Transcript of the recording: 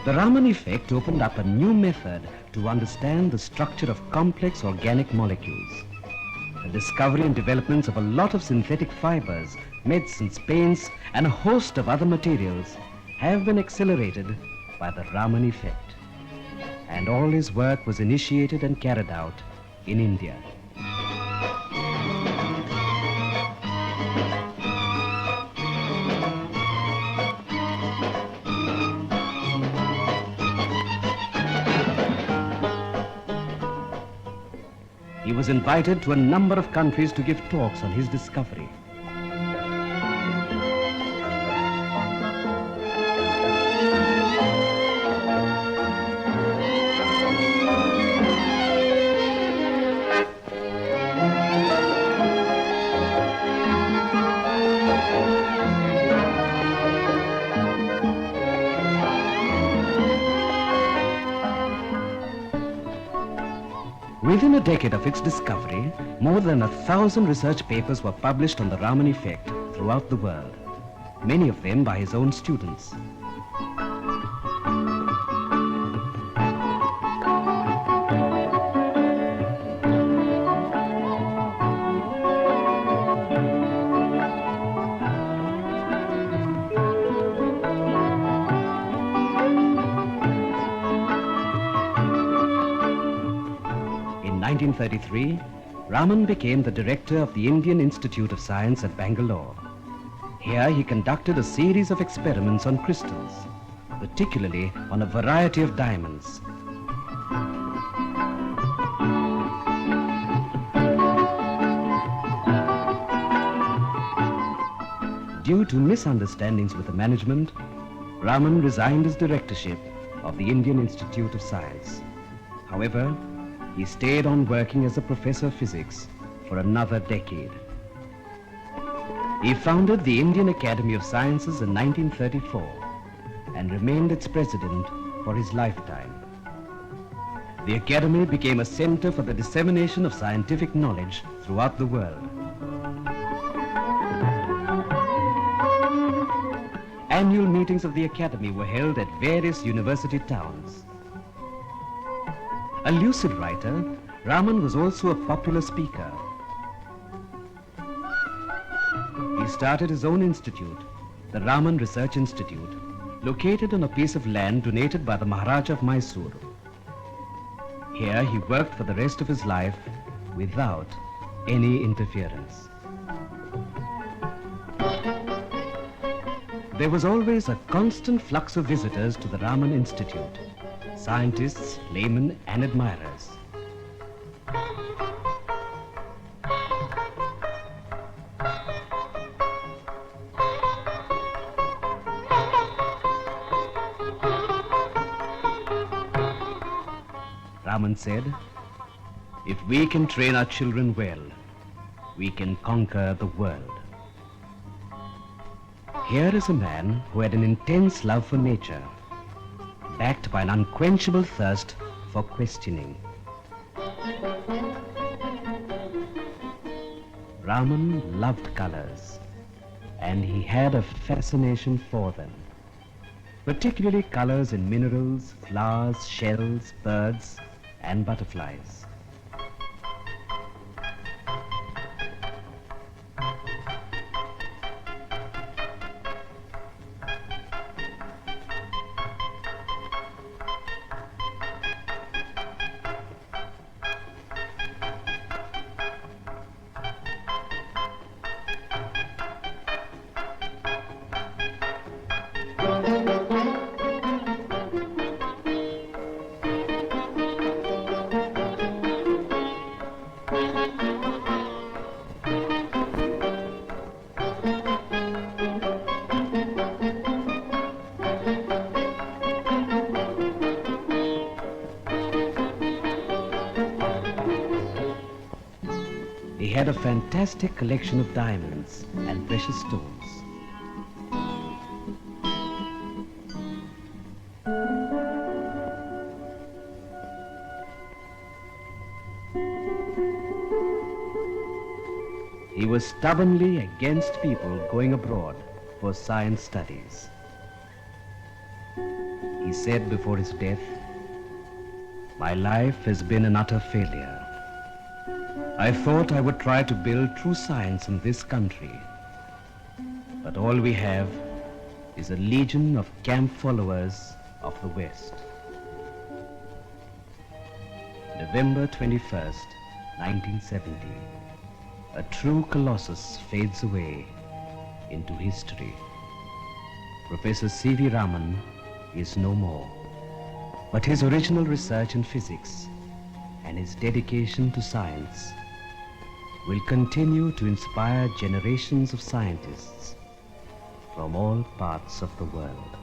The Raman effect opened up a new method to understand the structure of complex organic molecules. The discovery and developments of a lot of synthetic fibers, medicines, paints, and a host of other materials have been accelerated by the Raman effect. And all his work was initiated and carried out in India. He was invited to a number of countries to give talks on his discovery. Within a decade of its discovery, more than 1,000 research papers were published on the Raman effect throughout the world, many of them by his own students. In 1933, Raman became the director of the Indian Institute of Science at Bangalore. Here he conducted a series of experiments on crystals, particularly on a variety of diamonds. Due to misunderstandings with the management, Raman resigned his directorship of the Indian Institute of Science. However, he stayed on working as a professor of physics for another decade. He founded the Indian Academy of Sciences in 1934 and remained its president for his lifetime. The Academy became a center for the dissemination of scientific knowledge throughout the world. Annual meetings of the Academy were held at various university towns. A lucid writer, Raman was also a popular speaker. He started his own institute, the Raman Research Institute, located on a piece of land donated by the Maharaja of Mysore. Here he worked for the rest of his life without any interference. There was always a constant flux of visitors to the Raman Institute. Scientists, laymen, and admirers. Raman said, "If we can train our children well, we can conquer the world." Here is a man who had an intense love for nature, backed by an unquenchable thirst for questioning. Raman loved colors, and he had a fascination for them, particularly colors in minerals, flowers, shells, birds, and butterflies. He had a fantastic collection of diamonds and precious stones. He was stubbornly against people going abroad for science studies. He said before his death, "My life has been an utter failure. I thought I would try to build true science in this country, but all we have is a legion of camp followers of the West." November 21st, 1970. A true colossus fades away into history. Professor CV Raman is no more, but his original research in physics and his dedication to science will continue to inspire generations of scientists from all parts of the world.